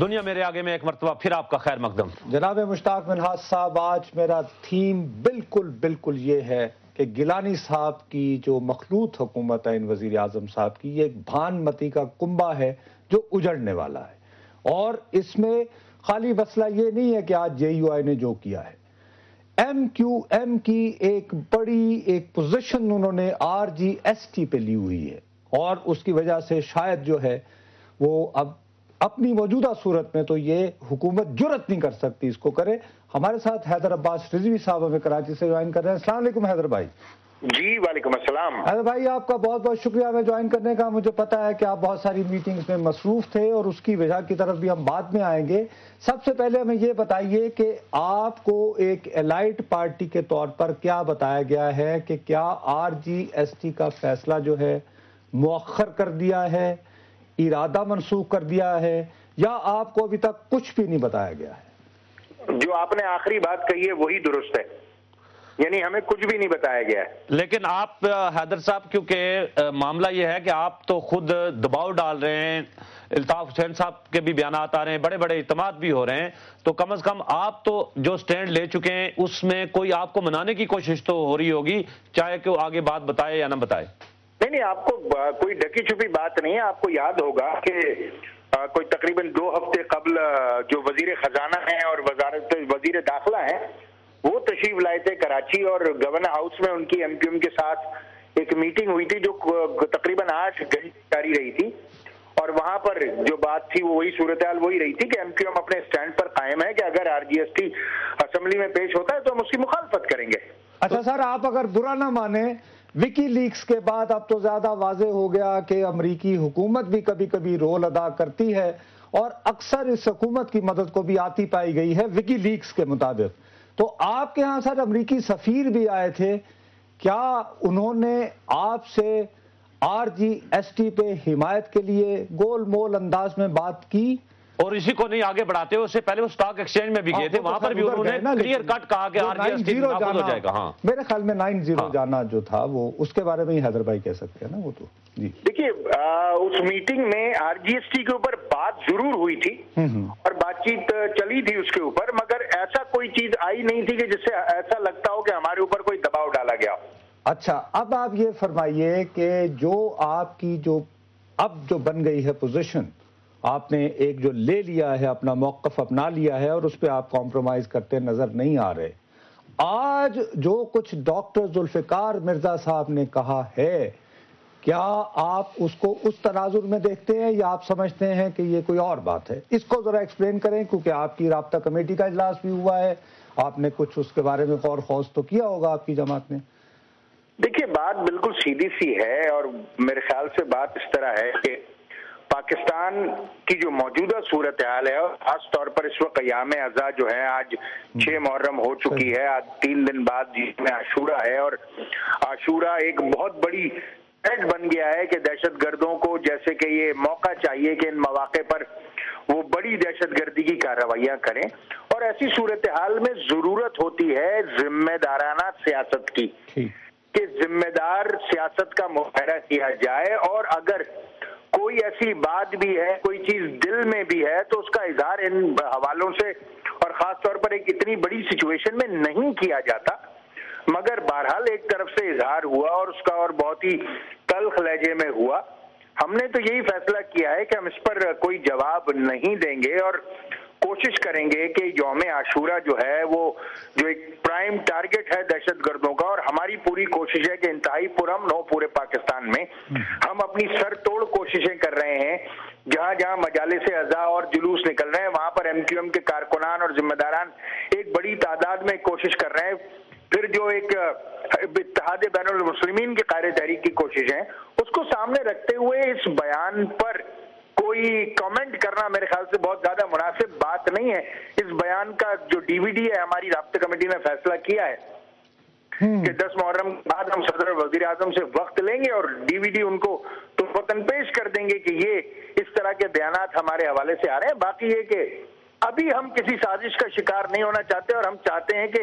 دنیا میرے آگے میں ایک مرتبہ پھر آپ کا خیر مقدم۔ جناب مشتاق منہاج صاحب، آج میرا تھیم بالکل یہ ہے کہ گیلانی صاحب کی جو مخلوط حکومت ہے ان وزیر اعظم صاحب کی، یہ ایک بھان متی کا کنبہ ہے جو اجڑنے والا ہے، اور اس میں خالی مسئلہ یہ نہیں ہے کہ آج جے یو آئی نے جو کیا ہے، ایم کیو ایم کی ایک بڑی پوزیشن انہوں نے آر جی ایس ٹی پہ لی ہوئی ہے، اور اس کی وجہ سے شاید جو ہے وہ اب اپنی موجودہ صورت میں تو یہ حکومت جرأت نہیں کر سکتی اس کو کرے۔ ہمارے ساتھ حیدر عباس رضوی صاحب ہمیں کراچی سے جوائن کر رہے ہیں۔ السلام علیکم حیدر بھائی۔ جی وعلیکم السلام۔ حیدر بھائی آپ کا بہت بہت شکریہ ہمیں جوائن کرنے کا۔ مجھے پتا ہے کہ آپ بہت ساری میٹنگز میں مصروف تھے اور اس کی وجہ کی طرف بھی ہم بعد میں آئیں گے۔ سب سے پہلے ہمیں یہ بتائیے کہ آپ کو ایک الائٹ پارٹی کے طور پر کیا بتایا گیا ہے کہ کیا آر جی ایس ٹی کا فیصلہ جو ہے مؤخر کر دیا ہے، ارادہ منسوخ کر دیا ہے، یا آپ کو ابھی تک کچھ بھی نہیں بتایا گیا ہے؟ جو آپ نے آخری بات کہی ہے وہی درست ہے، یعنی ہمیں کچھ بھی نہیں بتایا گیا ہے۔ لیکن آپ حیدر صاحب، کیونکہ معاملہ یہ ہے کہ آپ تو خود دباؤ ڈال رہے ہیں، الطاف حسین صاحب کے بھی بیانات آ رہے ہیں، بڑے بڑے اعتماد بھی ہو رہے ہیں، تو کم از کم آپ تو جو سٹینڈ لے چکے ہیں اس میں کوئی آپ کو منانے کی کوشش تو ہو رہی ہوگی، چاہے کہ وہ آگے بات بتائے یا نہ بتائے۔ نہیں، آپ کو کوئی ڈکی چھپی بات نہیں ہے۔ آپ کو یاد ہوگا کہ کوئی تقریباً 2 ہفتے قبل جو وزیر خزانہ ہیں اور وزیر داخلہ ہیں وہ تشریف لائے تھے کراچی، اور گورنر ہاؤس میں ان کی ایم کیو ایم کے ساتھ ایک میٹنگ ہوئی تھی جو تقریباً 8 گھنٹے جاری رہی تھی، اور وہاں پر جو بات تھی وہ وہی صورتحال وہی رہی تھی کہ ایم کیو ایم اپنے سٹینڈ پر قائم ہے کہ اگر R G S T assembly میں پیش ہوتا ہے تو ہم اس کی مخالفت کریں گے۔ اچھا سر، آپ اگر برا نہ مانیں، وکی لیکس کے بعد اب تو زیادہ واضح ہو گیا کہ امریکی حکومت بھی کبھی کبھی رول ادا کرتی ہے اور اکثر اس حکومت کی مدد کو بھی آتی پائی گئی ہے وکی لیکس کے مطابق۔ تو آپ کے ہاں سر امریکی سفیر بھی آئے تھے، کیا انہوں نے آپ سے آر جی ایس ٹی پہ حمایت کے لیے گول مول انداز میں بات کی؟ اور اسی کو نہیں آگے بڑھاتے ہو، اس سے پہلے وہ سٹاک ایکسچینج میں بھی گئے تھے، وہاں پر بھی انہوں نے کلیئر کٹ کہا کہ آر جی ایس ٹی نافذ ہو جائے گا۔ ہاں میرے خیال میں 9-0 جانا جو تھا وہ اس کے بارے میں ہی حیدر بھائی کہہ سکتے ہیں نا وہ تو۔ جی دیکھیے، اس میٹنگ میں آر جی ایس ٹی کے اوپر بات ضرور ہوئی تھی اور بات چیت چلی تھی اس کے اوپر، مگر ایسا کوئی چیز آئی نہیں تھی کہ جس سے ایسا لگتا ہو کہ ہمارے اوپر کوئی دباؤ ڈالا گیا۔ اچھا، اب آپ یہ فرمائیے کہ جو آپ کی اب جو بن گئی ہے پوزیشن، آپ نے ایک جو لے لیا ہے، اپنا موقف اپنا لیا ہے اور اس پہ آپ کمپرومائز کرتے نظر نہیں آ رہے، آج جو کچھ ڈاکٹر ذوالفقار مرزا صاحب نے کہا ہے، کیا آپ اس کو اس تناظر میں دیکھتے ہیں یا آپ سمجھتے ہیں کہ یہ کوئی اور بات ہے؟ اس کو ذرا ایکسپلین کریں، کیونکہ آپ کی رابطہ کمیٹی کا اجلاس بھی ہوا ہے، آپ نے کچھ اس کے بارے میں غور خوض تو کیا ہوگا آپ کی جماعت نے۔ دیکھیے، بات بالکل سیدھی سی ہے، اور میرے خیال سے بات اس طرح ہے کہ پاکستان کی جو موجودہ صورتحال ہے، اور خاص طور پر اس وقت ایام ازا جو ہے، آج 6 محرم ہو چکی ہے، آج 3 دن بعد جس میں عاشورہ ہے، اور عاشورہ ایک بہت بڑی تھریٹ بن گیا ہے کہ دہشت گردوں کو جیسے کہ یہ موقع چاہیے کہ ان مواقع پر وہ بڑی دہشت گردی کی کارروائیاں کریں، اور ایسی صورتحال میں ضرورت ہوتی ہے ذمہ دارانہ سیاست کی، کہ ذمہ دار سیاست کا مظاہرہ کیا جائے، اور اگر کوئی ایسی بات بھی ہے، کوئی چیز دل میں بھی ہے، تو اس کا اظہار ان حوالوں سے اور خاص طور پر ایک اتنی بڑی سچویشن میں نہیں کیا جاتا، مگر بہرحال ایک طرف سے اظہار ہوا اور اس کا اور بہت ہی تلخ لہجے میں ہوا۔ ہم نے تو یہی فیصلہ کیا ہے کہ ہم اس پر کوئی جواب نہیں دیں گے، اور کوشش کریں گے کہ یوم عاشورہ جو ہے وہ جو ایک پرائم ٹارگٹ ہے دہشت گردوں کا، اور ہماری پوری کوشش ہے کہ انتہائی پرامن ہو پورے پاکستان میں۔ ہم اپنی سر توڑ کوششیں کر رہے ہیں، جہاں جہاں مجالس اعضاء اور جلوس نکل رہے ہیں وہاں پر ایم کیو ایم کے کارکنان اور ذمہ داران ایک بڑی تعداد میں کوشش کر رہے ہیں۔ پھر جو ایک اتحاد بین المسلمین کی قائد تحریک کی کوشش ہے، اس کو سامنے رکھتے ہوئے اس بیان پر کوئی کامنٹ کرنا میرے خیال سے بہت زیادہ مناسب بات نہیں ہے۔ اس بیان کا جو ڈی وی ڈی ہے، ہماری رابطہ کمیٹی نے فیصلہ کیا ہے کہ 10 محرم کے بعد ہم صدر وزیر اعظم سے وقت لیں گے اور ڈی وی ڈی ان کو تو وطن پیش کر دیں گے کہ یہ اس طرح کے بیانات ہمارے حوالے سے آ رہے ہیں۔ باقی یہ کہ ابھی ہم کسی سازش کا شکار نہیں ہونا چاہتے، اور ہم چاہتے ہیں کہ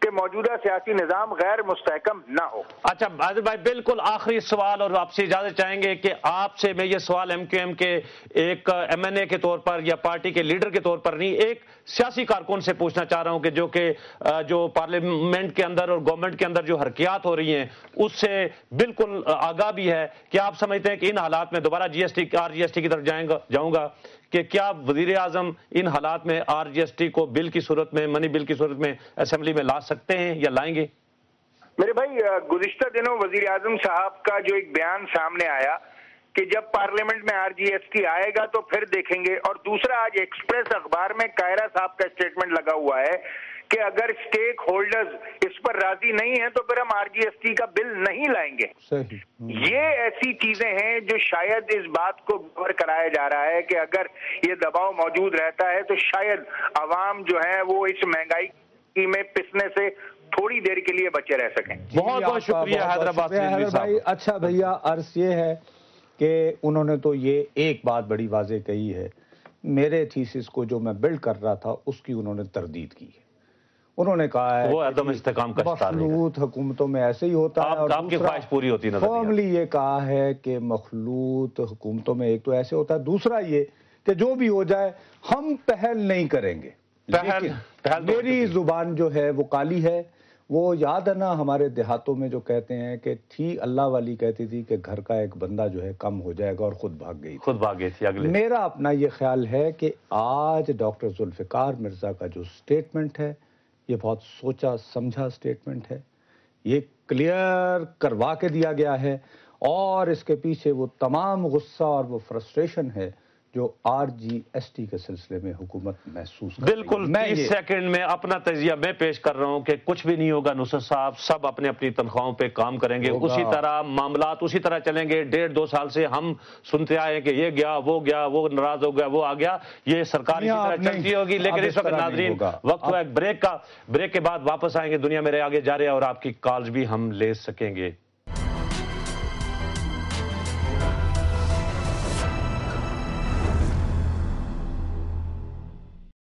کہ موجودہ سیاسی نظام غیر مستحکم نہ ہو۔ اچھا عادل بھائی، بالکل آخری سوال، اور آپ سے اجازت چاہیں گے کہ آپ سے میں یہ سوال ایم کیو ایم کے ایک ایم این اے کے طور پر یا پارٹی کے لیڈر کے طور پر نہیں، ایک سیاسی کارکن سے پوچھنا چاہ رہا ہوں کہ جو پارلیمنٹ کے اندر اور گورنمنٹ کے اندر جو حرکیات ہو رہی ہیں اس سے بالکل آگاہ بھی ہے، کہ آپ سمجھتے ہیں کہ ان حالات میں دوبارہ جی ایس ٹی کی طرف جاؤں گا کہ کیا وزیر اعظم ان حالات میں آر جی ایس ٹی کو بل کی صورت میں، منی بل کی صورت میں اسمبلی میں لا سکتے ہیں یا لائیں گے؟ میرے بھائی، گزشتہ دنوں وزیر اعظم صاحب کا جو ایک بیان سامنے آیا کہ جب پارلیمنٹ میں آر جی ایس ٹی آئے گا تو پھر دیکھیں گے، اور دوسرا آج ایکسپریس اخبار میں کائرہ صاحب کا اسٹیٹمنٹ لگا ہوا ہے کہ اگر اسٹیک ہولڈرز اس پر راضی نہیں ہیں تو پھر ہم آر جی ایس ٹی کا بل نہیں لائیں گے۔ یہ ایسی چیزیں ہیں جو شاید اس بات کو غور کرایا جا رہا ہے کہ اگر یہ دباؤ موجود رہتا ہے تو شاید عوام جو ہے وہ اس مہنگائی میں پسنے سے تھوڑی دیر کے لیے بچے رہ سکیں۔ بہت بہت شکریہ حیدرآباد سے بھائی۔ اچھا بھیا، عرض یہ ہے کہ انہوں نے تو یہ ایک بات بڑی واضح کہی ہے، میرے تھیسس کو جو میں بلڈ کر رہا تھا اس کی انہوں نے تردید کی ہے۔ انہوں نے کہا ہے وہ عدم استحکام کا شکار ہے، مخلوط حکومتوں میں ایسے ہی ہوتا ہے، اور آپ کی خواہش پوری ہوتی نظر نہیں فارملی یہ کہا ہے کہ مخلوط حکومتوں میں ایک تو ایسے ہوتا ہے، دوسرا یہ کہ جو بھی ہو جائے ہم پہل نہیں کریں گے۔ میری زبان جو ہے وہ کالی ہے، وہ یاد ہے نا ہمارے دیہاتوں میں جو کہتے ہیں کہ تھی اللہ والی کہتی تھی کہ گھر کا ایک بندہ جو ہے کم ہو جائے گا، اور خود بھاگ گئی تھی اگلے۔ میرا اپنا یہ خیال ہے کہ آج ڈاکٹر ذوالفقار مرزا کا جو سٹیٹمنٹ ہے یہ بہت سوچا سمجھا سٹیٹمنٹ ہے، یہ کلیئر کروا کے دیا گیا ہے، اور اس کے پیچھے وہ تمام غصہ اور وہ فرسٹریشن ہے جو آر جی ایس ٹی کے سلسلے میں حکومت محسوس کر رہی ہے۔ بالکل 30 سیکنڈ میں اپنا تجزیہ میں پیش کر رہا ہوں کہ کچھ بھی نہیں ہوگا نصرت صاحب، سب اپنے اپنی تنخواہوں پہ کام کریں گے، اسی طرح معاملات اسی طرح چلیں گے۔ 1.5-2 سال سے ہم سنتے آئے کہ یہ گیا، وہ ناراض ہو گیا، وہ آ گیا، یہ سرکار اسی طرح چلتی ہوگی۔ لیکن اس وقت ناظرین وقت ہوا ایک بریک کا، بریک کے بعد واپس آئیں گے، دنیا میرے آگے جا رہے ہیں اور آپ کی کالز بھی ہم لے سکیں گے۔